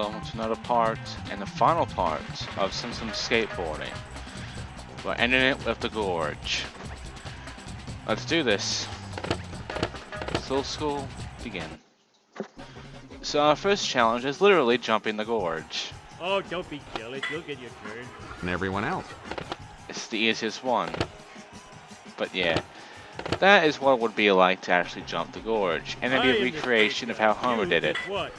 welcome to another part and the final part of Simpsons Skateboarding. We're ending it with the gorge. Let's do this. Slow school, begin. So our first challenge is literally jumping the gorge. Oh, don't be jealous. You'll get your turn. And everyone else. It's the easiest one. But yeah, that is what it would be like to actually jump the gorge. And it'd be a recreation of how Homer did it. What?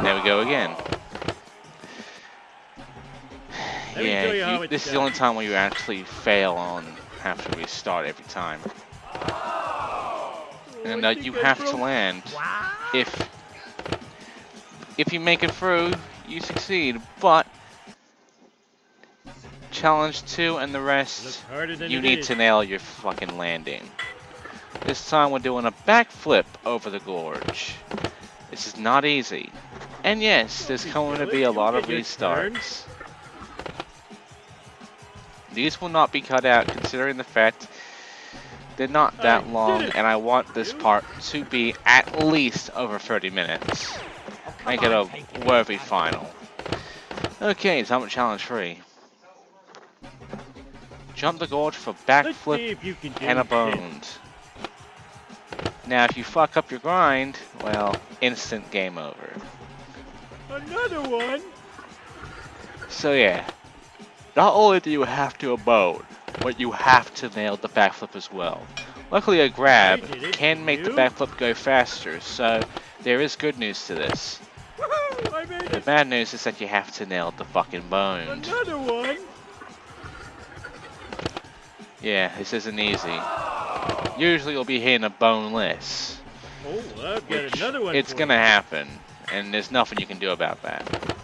There we go again. Let me show you how it's This is the done. only time where you actually fail on have to restart every time. And you have to land. If you make it through, you succeed. But challenge 2 and the rest, you need to nail your fucking landing. This time we're doing a backflip over the gorge. This is not easy. And yes, there's going to be a lot of restarts. These will not be cut out considering the fact they're not that long, and I want this part to be at least over 30 minutes. Make it a worthy final. Okay, time for challenge 3. Jump the gorge for backflip and a boned. Now if you fuck up your grind, well, instant game over. Another one? So yeah, not only do you have to abode, but you have to nail the backflip as well. Luckily a grab can make the backflip go faster, so there is good news to this. The bad news is that you have to nail the fucking boned. Another one? Yeah, this isn't easy. Usually you'll be hitting a boneless. Oh, I've got another one. It's gonna happen, and there's nothing you can do about that.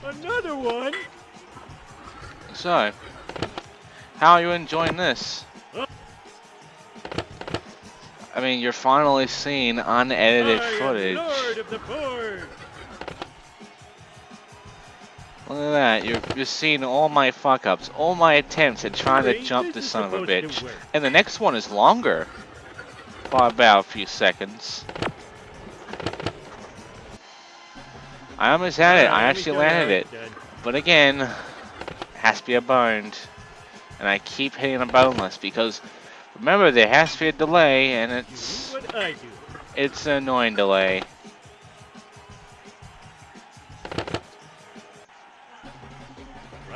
Another one? So, how are you enjoying this? I mean, you're finally seeing unedited footage. Lord of the board. Look at that, you're seeing all my fuck-ups, all my attempts at trying to jump this son of a bitch. And the next one is longer, by about a few seconds. I almost had it, I actually landed it. But again, it has to be a boned. And I keep hitting a boneless because, remember, there has to be a delay, and it's an annoying delay.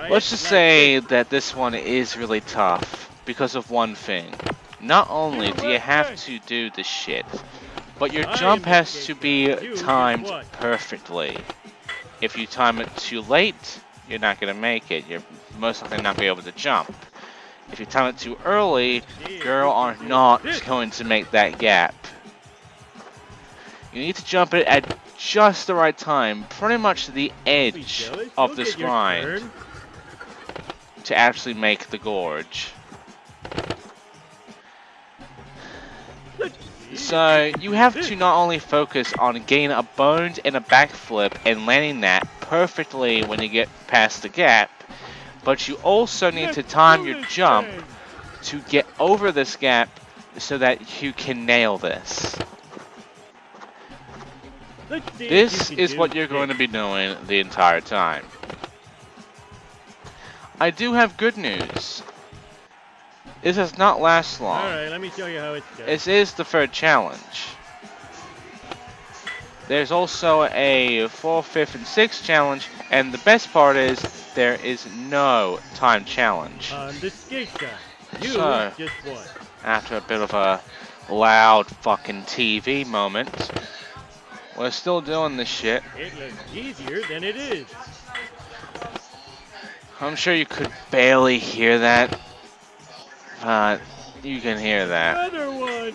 Let's just say that this one is really tough because of one thing. Not only do you have to do this shit, but your jump has to be timed perfectly. If you time it too late, you're not going to make it. You're most likely not going to be able to jump. If you time it too early, you are not going to make that gap. You need to jump it at just the right time, pretty much the edge of this grind, to actually make the gorge. So you have to not only focus on getting a boned and a backflip and landing that perfectly when you get past the gap, but you also need to time your jump to get over this gap so that you can nail this. This is what you're going to be doing the entire time. I do have good news. This does not last long. Alright, let me show you how it's done. This is the third challenge. There's also a 4th, 5th, and 6th challenge, and the best part is there is no time challenge. On the skate guy. You So, just won. after a bit of a loud fucking TV moment, we're still doing this shit. It looks easier than it is. I'm sure you could barely hear that, but you can hear that. Another one.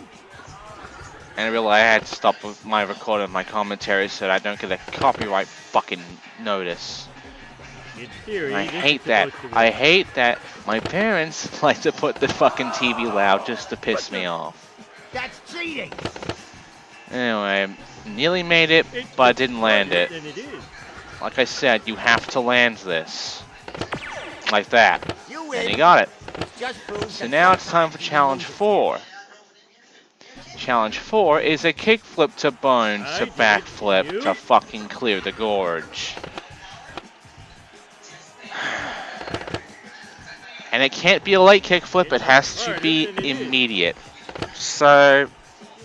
And I realized I had to stop with my recording of my commentary so that I don't get a copyright fucking notice. In theory, I this is hate that. supposed to I work. hate that my parents like to put the fucking TV loud just to piss me off. That's cheating. Anyway, nearly made it, but I didn't land it. Than it is. Like I said, you have to land this. Like that. You And win. you got it. Just proves So that now it's time for challenge 4. challenge 4 is a kickflip to bone I to did it. backflip You? to fucking clear the gorge. And it can't be a late kickflip, it has to be immediate. So,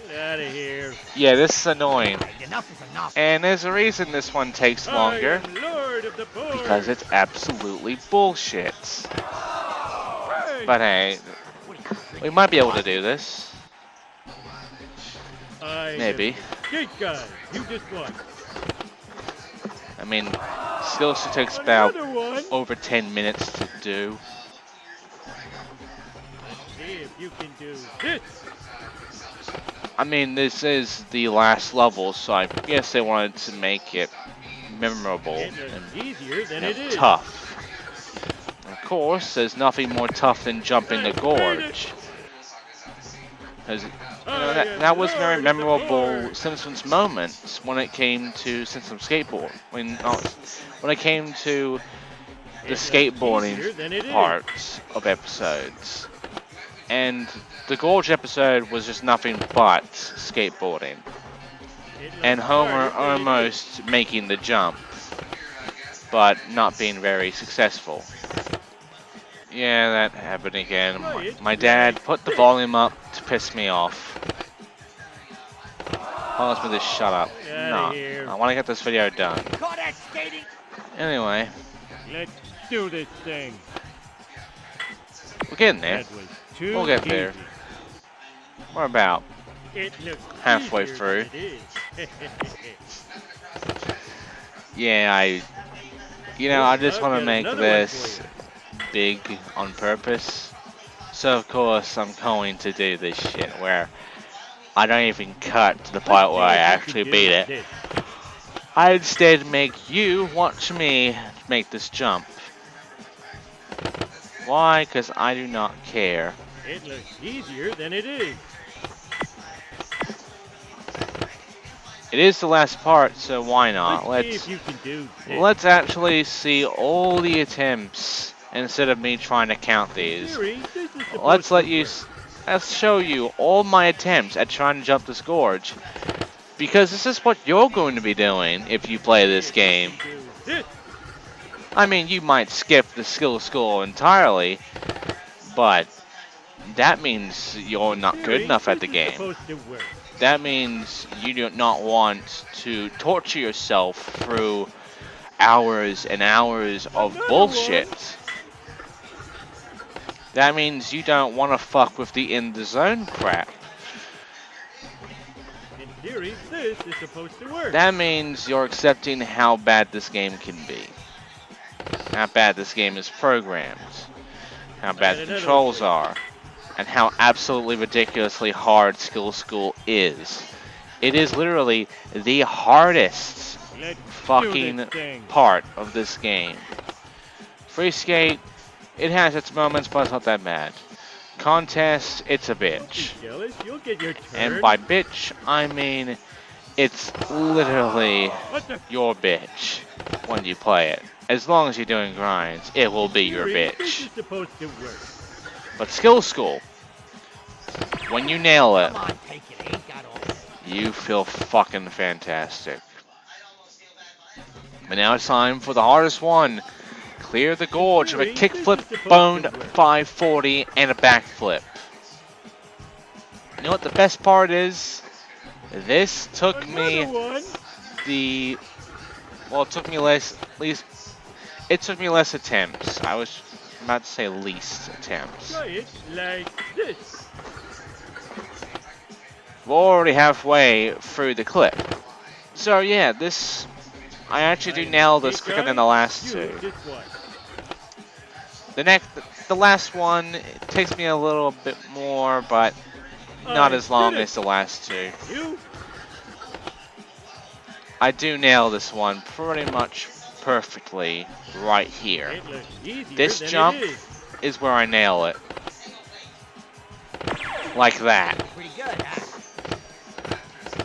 Get out of here. yeah, this is annoying. Enough is enough. And there's a reason this one takes longer, I am Lord of the board. because it's absolutely bullshit. Hey. But hey, we might be able to do this. I Maybe. am the skate guy. You just won. I mean, still takes about Another one. over 10 minutes to do. Let's see if you can do this. I mean, this is the last level, so I guess they wanted to make it memorable It looks and easier than it is. tough. Of course, there's nothing more tough than jumping the gorge. 'Cause, that was very memorable Simpsons moments when it came to Simpsons Skateboard. When it came to the skateboarding parts of episodes. And the gorge episode was just nothing but skateboarding. And Homer almost making the jump, but not being very successful. Yeah, that happened again. My dad put the volume up to piss me off. Tells me to shut up. No, I want to get this video done. Anyway, Let's do this thing. we're getting there. That was too We'll get there. easy. We're about It looks halfway easier through. than it is. Yeah, I just want to I've got make another one this for you. big on purpose. So of course I'm going to do this shit where I don't even cut to the part where I actually beat it. I instead make you watch me make this jump. Why? Because I do not care. It looks easier than it is. It is the last part, so why not? Let's see if you can do this. Let's actually see all the attempts instead of me trying to count these. Theory, this is supposed Let's to let you. work. Let's show you all my attempts at trying to jump this gorge. Because this is what you're going to be doing if you play this game. Do this. I mean, you might skip the skill school entirely, but that means you're not good Theory, enough at the this is game. supposed to work. That means you do not want to torture yourself through hours and hours of Another bullshit. one. That means you don't want to fuck with the in the zone crap. In theory, this is supposed to work. That means you're accepting how bad this game can be. How bad this game is programmed. How bad the controls are. And how absolutely ridiculously hard Skill School is. It is literally the hardest Let's fucking do this thing. part of this game. Free skate, it has its moments, but it's not that bad. Contest, it's a Don't be bitch. jealous. You'll get your turn. And by bitch, I mean it's literally What the? your bitch when you play it. As long as you're doing grinds, it will be your Theory, This bitch. is supposed to work. But Skill School, when you nail it, Come on, take it. Ain't got all day. you feel fucking fantastic. But now it's time for the hardest one. Clear the gorge of a kickflip, boned 540, and a backflip. You know what the best part is? This took me Another one. it took me less attempts. I was about to say least attempts. Try it like this. We're already halfway through the clip. So yeah, I actually do nail this quicker than the last two. This one. The last one, it takes me a little bit more, but not as long as the last two. You. I do nail this one pretty much perfectly right here. It looks easier This than jump it is where I nail it. Like that. Pretty good, huh?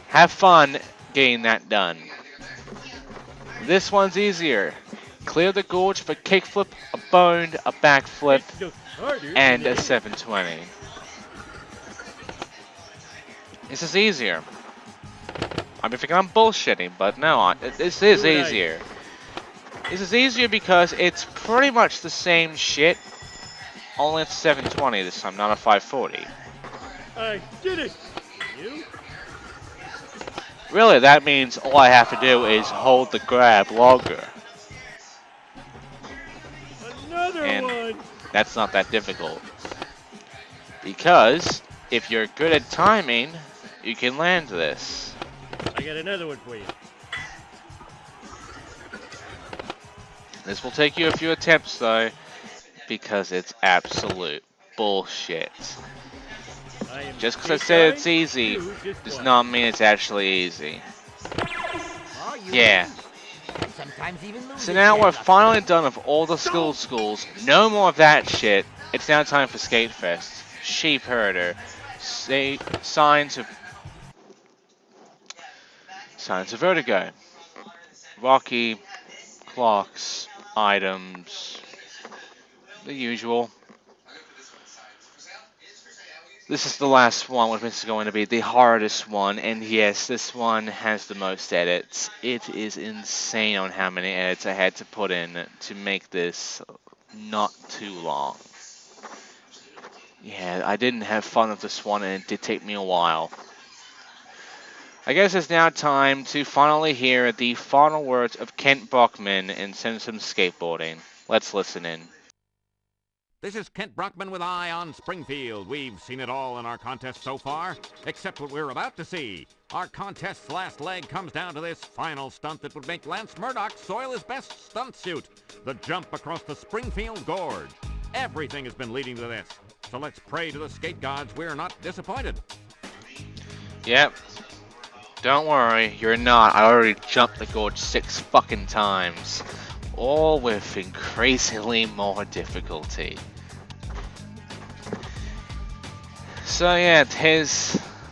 Have fun getting that done. This one's easier. Clear the gorge for a kickflip, a boned, a backflip, It looks harder and than a it is. 720. This is easier. I've been thinking I'm bullshitting, but no, this is easier. This is easier because it's pretty much the same shit, only it's 720 this time, not a 540. I did it! You? Really, that means all I have to do is hold the grab longer. Another And one! that's not that difficult. Because if you're good at timing, you can land this. I got another one for you. This will take you a few attempts though, because it's absolute bullshit. Just because I said it's easy does not mean it's actually easy. Yeah. Sometimes even So now we're finally done with all the schools. No more of that shit. It's now time for Skate Fest. Sheep herder. Signs of vertigo. Rocky. Clocks. Items. The usual. This is the last one, which is going to be the hardest one, and yes, this one has the most edits. It is insane on how many edits I had to put in to make this not too long. Yeah, I didn't have fun with this one, and it did take me a while. I guess it's now time to finally hear the final words of Kent Brockman in Simpsons Skateboarding. Let's listen in. This is Kent Brockman with Eye on Springfield. We've seen it all in our contest so far, except what we're about to see. Our contest's last leg comes down to this final stunt that would make Lance Murdoch soil his best stunt suit, the jump across the Springfield Gorge. Everything has been leading to this, so let's pray to the skate gods we're not disappointed. Yep. Don't worry, you're not. I already jumped the gorge 6 fucking times. All with increasingly more difficulty. So yeah,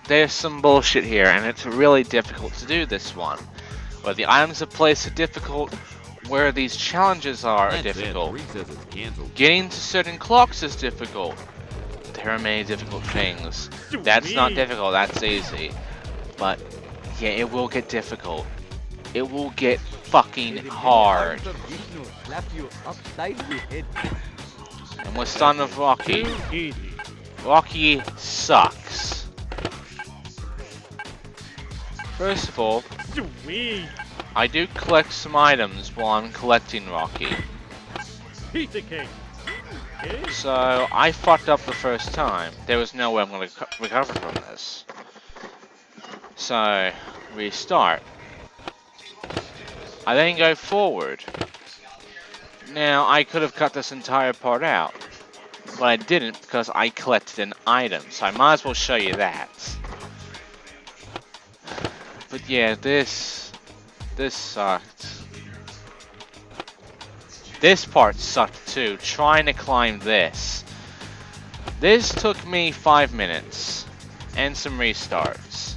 there's some bullshit here, and it's really difficult to do this one. Where the items of place are difficult, where these challenges are difficult. Getting to certain clocks is difficult. There are many difficult things. That's not difficult, that's easy. But yeah, it will get difficult. It will get fucking hard. And we're starting with Rocky. Rocky sucks. First of all, I do collect some items while I'm collecting Rocky. Pizza cake. So I fucked up the first time. There was no way I'm going to recover from this. So restart. I then go forward. Now, I could have cut this entire part out, but I didn't because I collected an item, so I might as well show you that. But yeah, this sucked. This part sucked too, trying to climb this. This took me 5 minutes, and some restarts.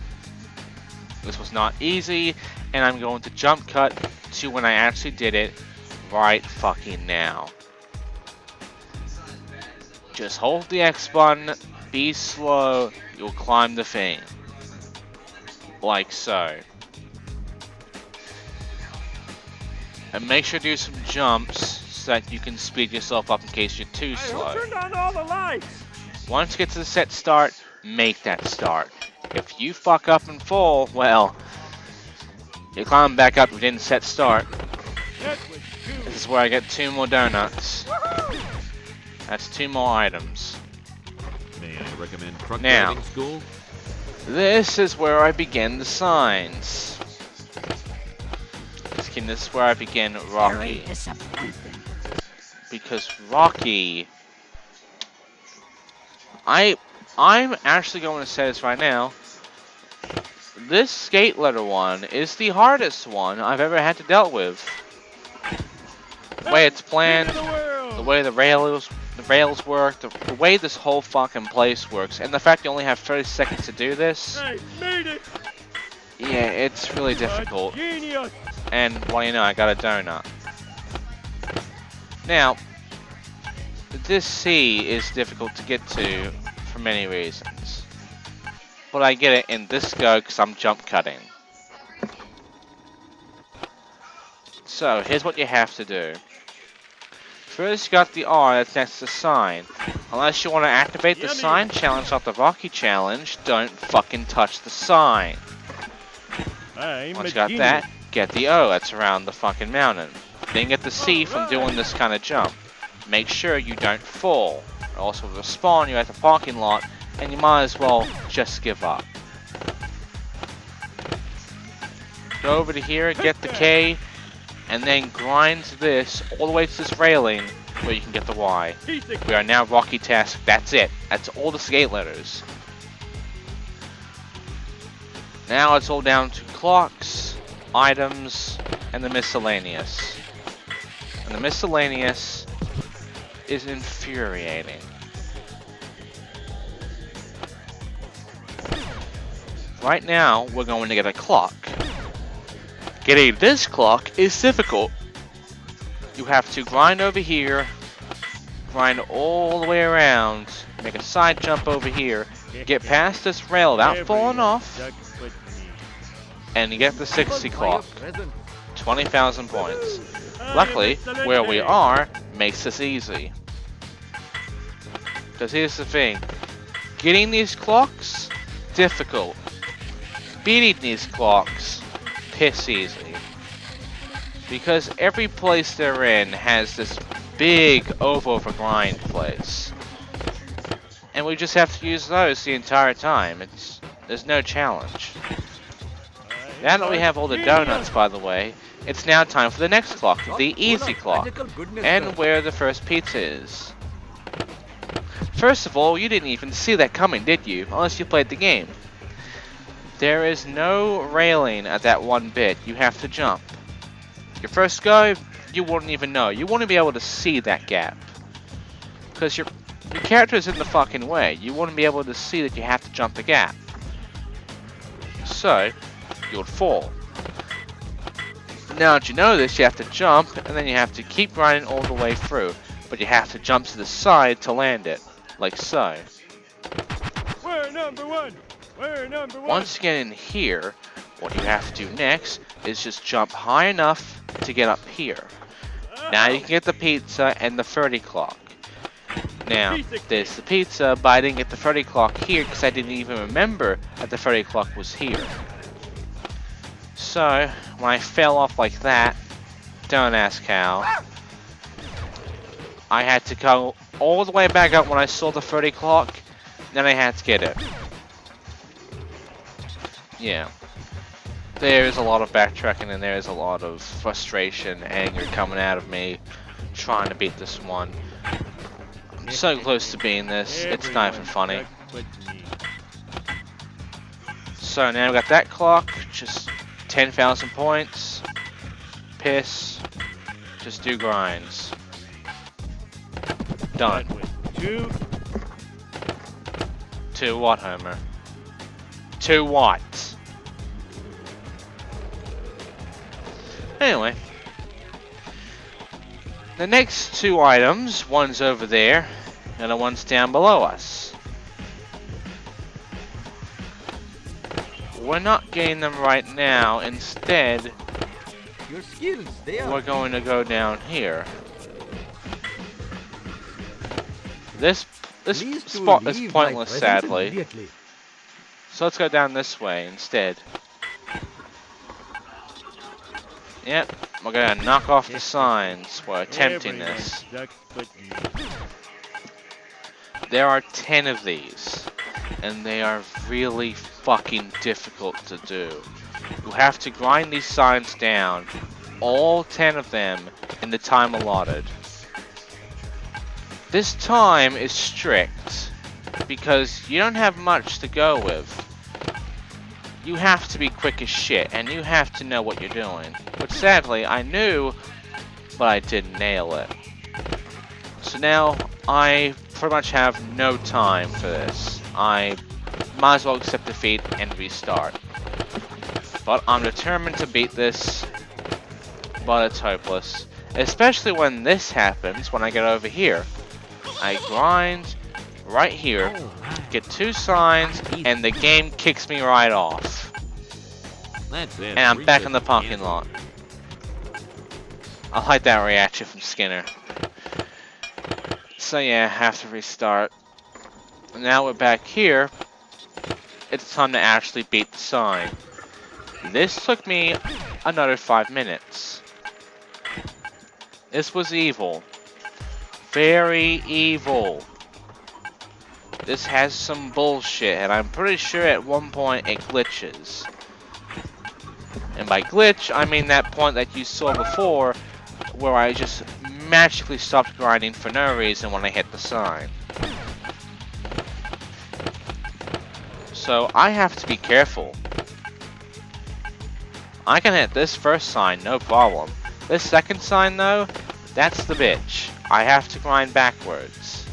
This was not easy, and I'm going to jump cut to when I actually did it right fucking now. Just hold the X button, be slow, you'll climb the thing. Like so. And make sure to do some jumps so that you can speed yourself up in case you're too slow. I turned on all the lights. Once you get to the set start, make that start. If you fuck up and fall, well, you climb back up if you didn't set start. This is where I get 2 more donuts. That's 2 more items. May I recommend truck Now, driving school? this is where I begin the signs. This is where I begin Rocky. Because Rocky, I'm actually going to say this right now. This skate letter one is the hardest one I've ever had to deal with. The way it's planned, the way the rails work, the way this whole fucking place works, and the fact you only have 30 seconds to do this. I made it. Yeah, it's really difficult. Genius. And well, you know, I got a donut. Now, this C is difficult to get to for many reasons. but I get it in this go because I'm jump cutting. So, here's what you have to do. First, you got the R that's next to the sign. Unless you want to activate the sign challenge off the Rocky challenge, don't fucking touch the sign. Once you got that, get the O that's around the fucking mountain. Then get the C from doing this kind of jump. Make sure you don't fall. Also, with the spawn, you're at the parking lot, and you might as well just give up. Go over to here, get the K, and then grind this all the way to this railing where you can get the Y. We are now ROCKYtastic. That's it. That's all the skate letters. Now it's all down to clocks, items, and the miscellaneous. And the miscellaneous is infuriating. Right now, we're going to get a clock. Getting this clock is difficult. You have to grind over here, grind all the way around, make a side jump over here, get past this rail without falling off, and you get the 60 clock. 20,000 points. Luckily, where we are makes this easy. Because here's the thing. Getting these clocks, difficult. Beating these clocks, piss easy. Because every place they're in has this big over grind place. And we just have to use those the entire time. There's no challenge. Now that we have all the donuts, by the way, it's now time for the next clock, the easy clock, and where the first pizza is. First of all, you didn't even see that coming, did you? Unless you played the game. There is no railing at that one bit. You have to jump. Your first go, you wouldn't even know. You wouldn't be able to see that gap. Because your character is in the fucking way. You wouldn't be able to see that you have to jump the gap. So, you would fall. Now that you know this, you have to jump, and then you have to keep grinding all the way through. But you have to jump to the side to land it. Like so. We're number one! We're number one! Once you get in here, what you have to do next is just jump high enough to get up here. Now you can get the pizza and the 30 clock. Now, there's the pizza, but I didn't get the 30 clock here because I didn't even remember that the 30 clock was here. So, when I fell off like that, don't ask how, I had to go all the way back up when I saw the 30 clock, then I had to get it. Yeah. There's a lot of backtracking and there's a lot of frustration, anger coming out of me trying to beat this one. I'm so close to beating this, it's not even funny. So now we got that clock, just 10,000 points. Piss. Just do grinds. Done. To what, Homer? To what? Anyway. The next two items, one's over there, and the one's down below us. We're not getting them right now. Instead, Your skills, we're going to go down here. This spot is pointless, sadly. So let's go down this way instead. Yep, we're gonna knock off the signs while attempting this. There are 10 of these, and they are really fucking difficult to do. You have to grind these signs down, all 10 of them, in the time allotted. This time is strict, because you don't have much to go with. You have to be quick as shit, and you have to know what you're doing. But sadly, I knew, but I didn't nail it. So now, I pretty much have no time for this. I might as well accept defeat and restart. But I'm determined to beat this, but it's hopeless. Especially when this happens, when I get over here. I grind, right here, get 2 signs, and the game kicks me right off. That's it. And I'm back in the Reset parking again. lot. I like that reaction from Skinner. So yeah, I have to restart. Now we're back here. It's time to actually beat the sign. This took me another 5 minutes. This was evil. Very evil. This has some bullshit, and I'm pretty sure at one point it glitches. And by glitch, I mean that point that you saw before, where I just magically stopped grinding for no reason when I hit the sign. So I have to be careful. I can hit this first sign, no problem. This second sign though, that's the bitch. I have to grind backwards.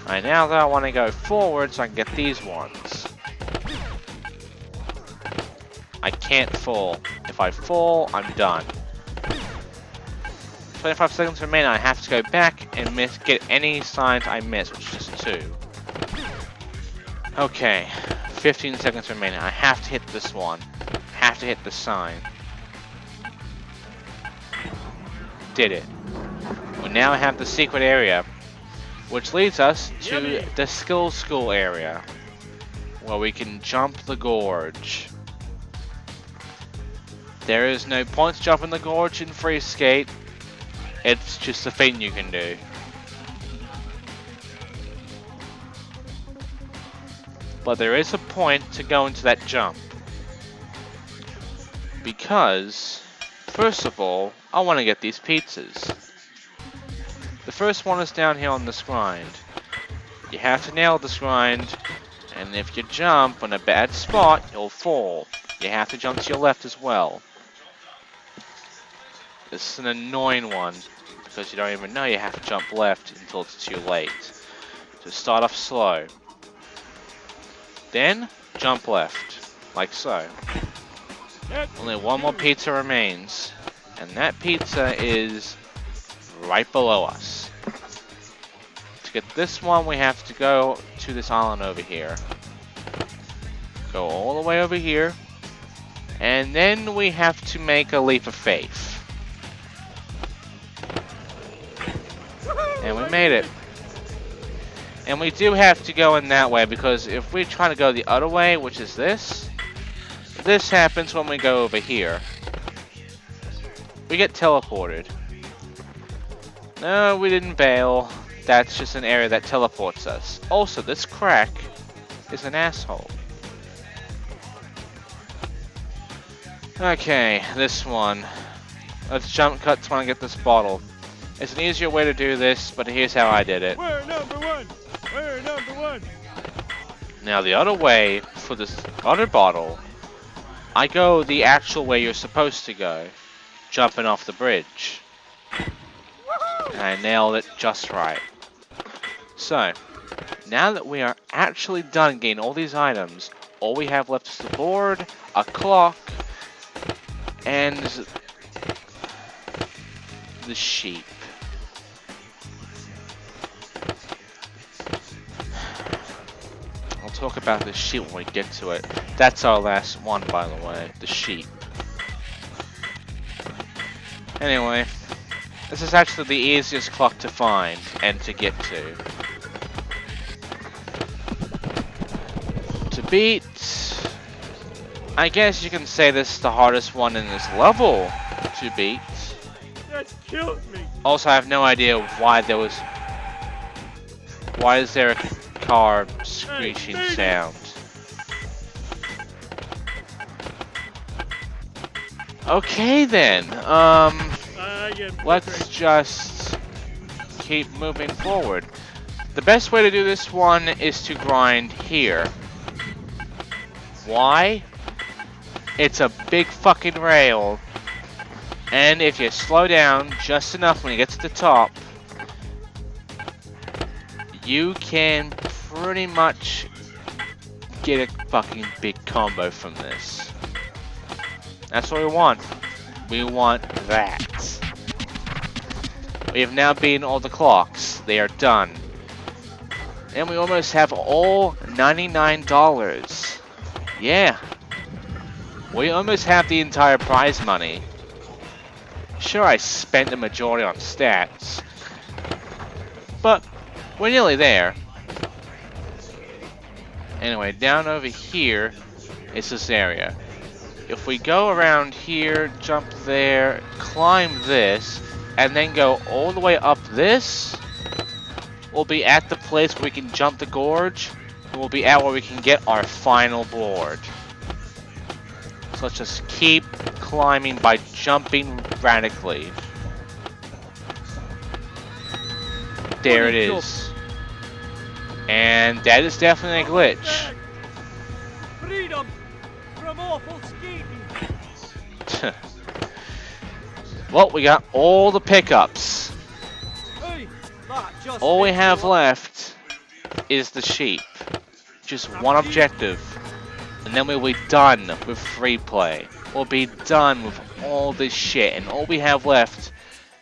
Right now though, I want to go forward so I can get these ones. I can't fall. If I fall, I'm done. 25 seconds remain. I have to go back and get any signs I missed, which is just 2. Okay, 15 seconds remaining. I have to hit this one. Have to hit the sign. Did it. We now have the secret area, which leads us to the skill school area, where we can jump the gorge. There is no point to jumping the gorge in free skate. It's just a thing you can do. But there is a point to go into that jump. Because, first of all, I want to get these pizzas. The first one is down here on this grind. You have to nail this grind, and if you jump on a bad spot, you'll fall. You have to jump to your left as well. This is an annoying one, because you don't even know you have to jump left until it's too late. So start off slow. Then, jump left, like so. Only one more pizza remains, and that pizza is right below us. To get this one, we have to go to this island over here. Go all the way over here, and then we have to make a leap of faith. And we made it. And we do have to go in that way, because if we try to go the other way, which is this happens when we go over here. We get teleported. No, we didn't bail. That's just an area that teleports us. Also, this crack is an asshole. Okay, this one. Let's jump cut to when I get this bottle. It's an easier way to do this, but here's how I did it. We're number 1. We're number 1. Now the other way, for this other bottle, I go the actual way you're supposed to go, jumping off the bridge. And I nailed it just right. So, now that we are actually done getting all these items, all we have left is the board, a clock, and the sheep. I'll talk about the sheep when we get to it. That's our last one, by the way, the sheep. Anyway, this is actually the easiest clock to find and to get to. To beat, I guess you can say this is the hardest one in this level to beat. That killed me. Also, I have no idea why there was... Why is there a car screeching sound? Okay then, let's just keep moving forward. The best way to do this one is to grind here. Why? It's a big fucking rail, and if you slow down just enough when you get to the top, you can pretty much get a fucking big combo from this. That's what we want. We want that. We have now beaten all the clocks. They are done. And we almost have all $99. Yeah. We almost have the entire prize money. Sure, I spent the majority on stats. But we're nearly there. Anyway, down over here is this area. If we go around here, jump there, climb this, and then go all the way up this, we'll be at the place where we can jump the gorge, and we'll be at where we can get our final board. So let's just keep climbing by jumping radically. There it is. And that is definitely a glitch. Freedom from awful skating. Well, we got all the pickups. Hey, that just All we makes have you left is the sheep. Just one objective. And then we'll be done with free play. We'll be done with all this shit. And all we have left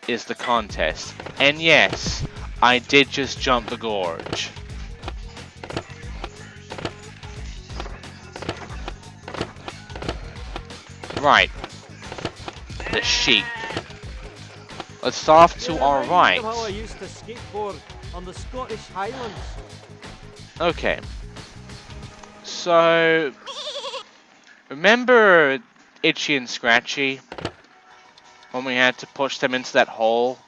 is the contest. And yes, I did just jump the gorge. Right. The sheep. Let's start off to our right. How I used to skateboard on the Scottish Highlands. Okay. So, remember Itchy and Scratchy? When we had to push them into that hole?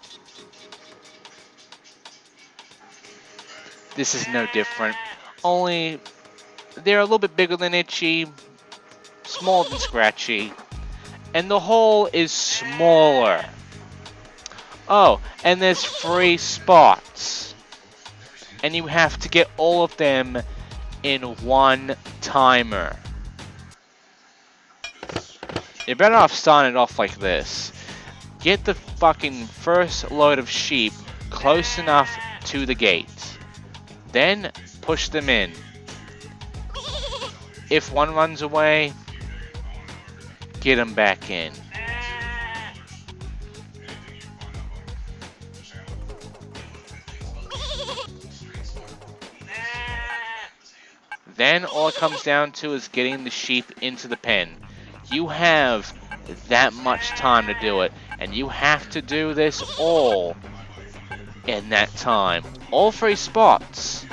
This is no different. Only, they're a little bit bigger than Itchy, smaller than Scratchy, and the hole is smaller. Oh, and there's 3 spots. And you have to get all of them in one timer. You're better off starting it off like this. Get the fucking first load of sheep close enough to the gate. Then push them in. If one runs away, get them back in. Then all it comes down to is getting the sheep into the pen. You have that much time to do it, and you have to do this all in that time. All 3 spots.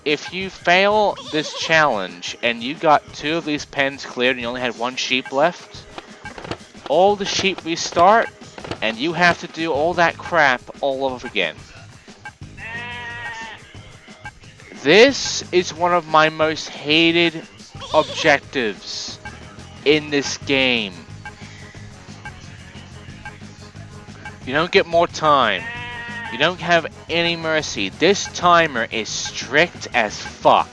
If you fail this challenge and you got 2 of these pens cleared and you only had 1 sheep left, all the sheep restart, and you have to do all that crap all over again. This is one of my most hated objectives in this game. You don't get more time. You don't have any mercy. This timer is strict as fuck.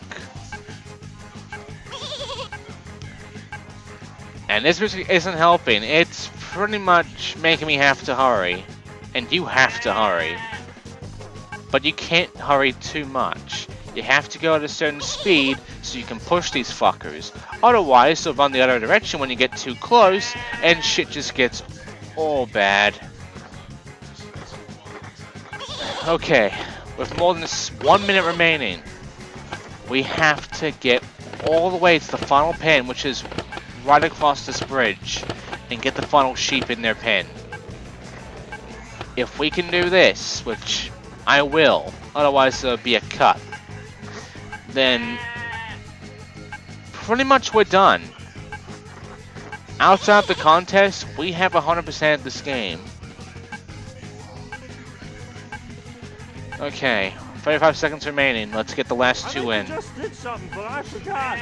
And this music isn't helping. It's pretty much making me have to hurry. And you have to hurry. But you can't hurry too much. You have to go at a certain speed so you can push these fuckers. Otherwise, they'll run the other direction when you get too close, and shit just gets all bad. Okay, with more than 1 minute remaining, we have to get all the way to the final pen, which is right across this bridge, and get the final sheep in their pen. If we can do this, which I will, otherwise there'll be a cut, then pretty much we're done. Outside the contest, we have 100% of this game. Okay, 35 seconds remaining. Let's get the last 2 in. I just did something, but I forgot.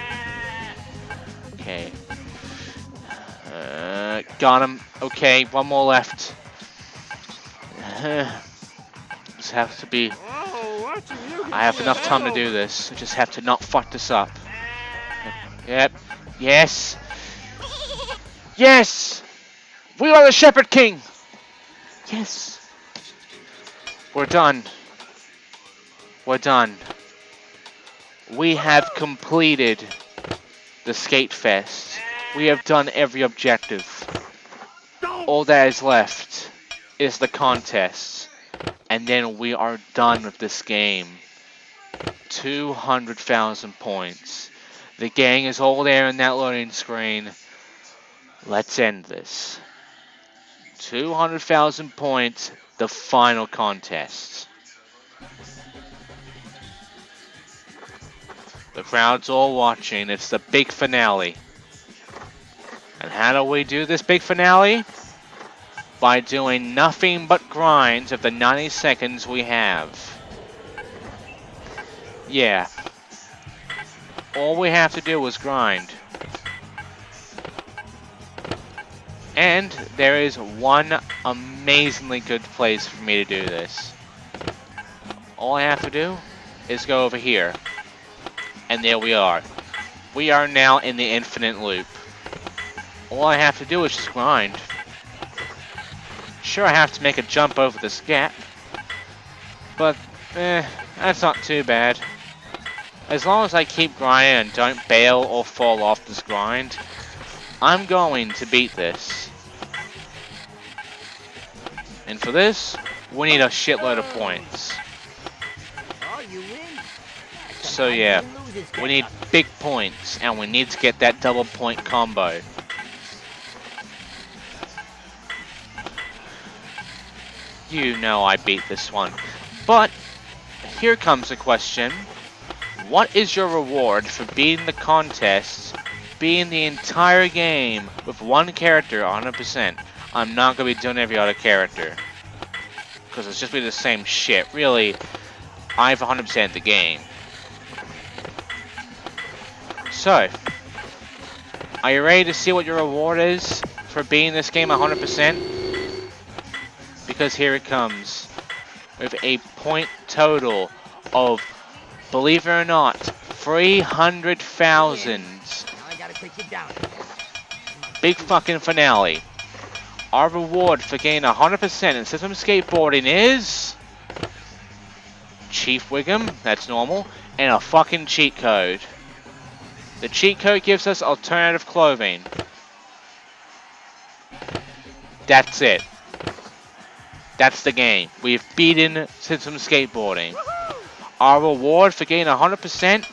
Okay. Got him. Okay, 1 more left. This has to be... I have enough time to do this. I just have to not fuck this up. Yep. Yes. Yes! We are the Shepherd King! Yes. We're done. We're done. We have completed the Skate Fest. We have done every objective. All that is left is the contest. And then we are done with this game. 200,000 points. The gang is all there in that loading screen. Let's end this. 200,000 points, the final contest. The crowd's all watching. It's the big finale. And how do we do this big finale? By doing nothing but grinds of the 90 seconds we have. Yeah. All we have to do is grind. And there is one amazingly good place for me to do this. All I have to do is go over here. And there we are. We are now in the infinite loop. All I have to do is just grind. Sure, I have to make a jump over this gap. But, that's not too bad. As long as I keep grinding and don't bail or fall off this grind, I'm going to beat this. And for this, we need a shitload of points. So yeah, we need big points, and we need to get that double point combo. You know I beat this one. But, here comes the question. What is your reward for beating the contest, beating the entire game with one character 100%? I'm not going to be doing every other character. Because it's just be the same shit. Really, I've 100%ed the game. So, are you ready to see what your reward is for beating this game 100%? Because here it comes. With a point total of, believe it or not, 300,000. Big fucking finale. Our reward for getting 100% in Simpsons Skateboarding is Chief Wiggum, that's normal, and a fucking cheat code. The cheat code gives us alternative clothing. That's it. That's the game. We've beaten Simpsons Skateboarding. Our reward for getting 100%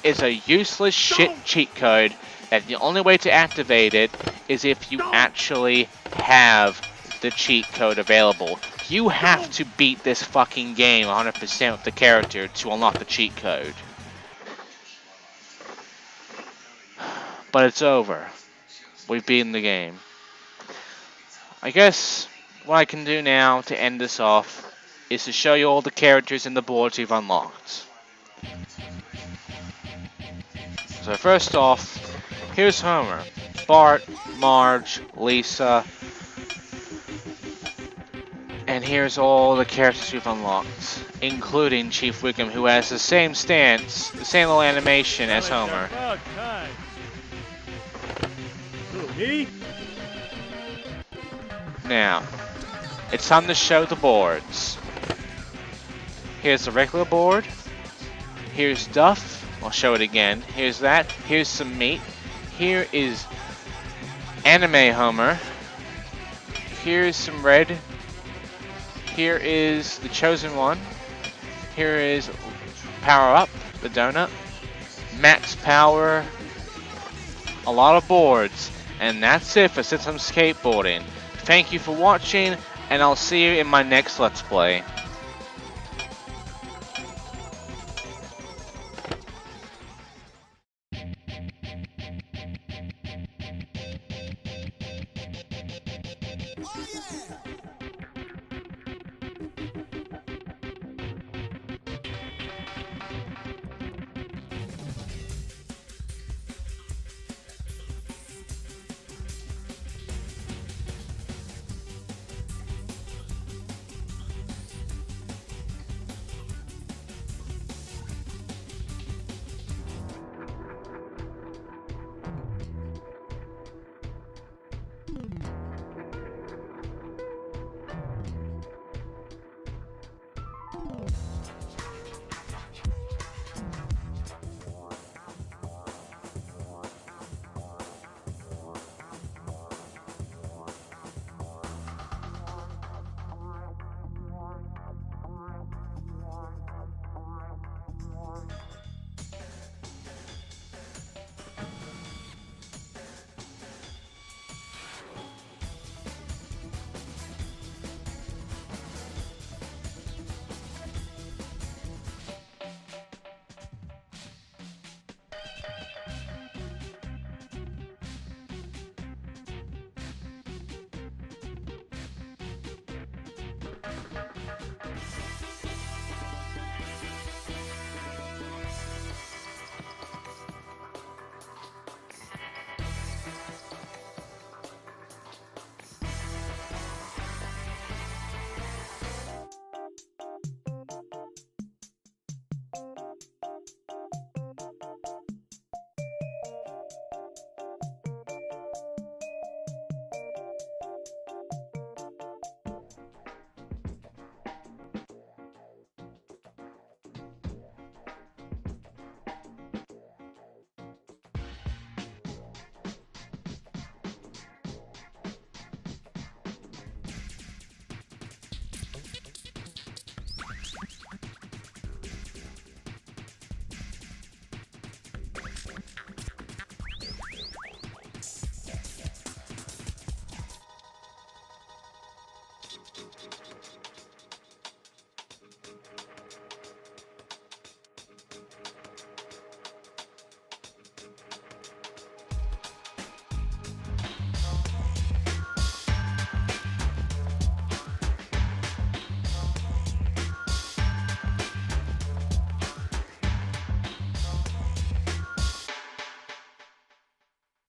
is a useless shit cheat code that the only way to activate it is if you actually have the cheat code available. You have to beat this fucking game 100% with the character to unlock the cheat code. But it's over. We've beaten the game. I guess what I can do now to end this off is to show you all the characters and the boards we've unlocked. So first off, here's Homer, Bart, Marge, Lisa, and here's all the characters we've unlocked, including Chief Wiggum, who has the same stance, the same little animation as Homer. Now, it's time to show the boards. Here's the regular board. Here's Duff. I'll show it again. Here's that. Here's some meat. Here is Anime Homer. Here's some red. Here is the Chosen One. Here is Power Up, the donut. Max Power. A lot of boards. And that's it for Simpsons Skateboarding. Thank you for watching, and I'll see you in my next Let's Play.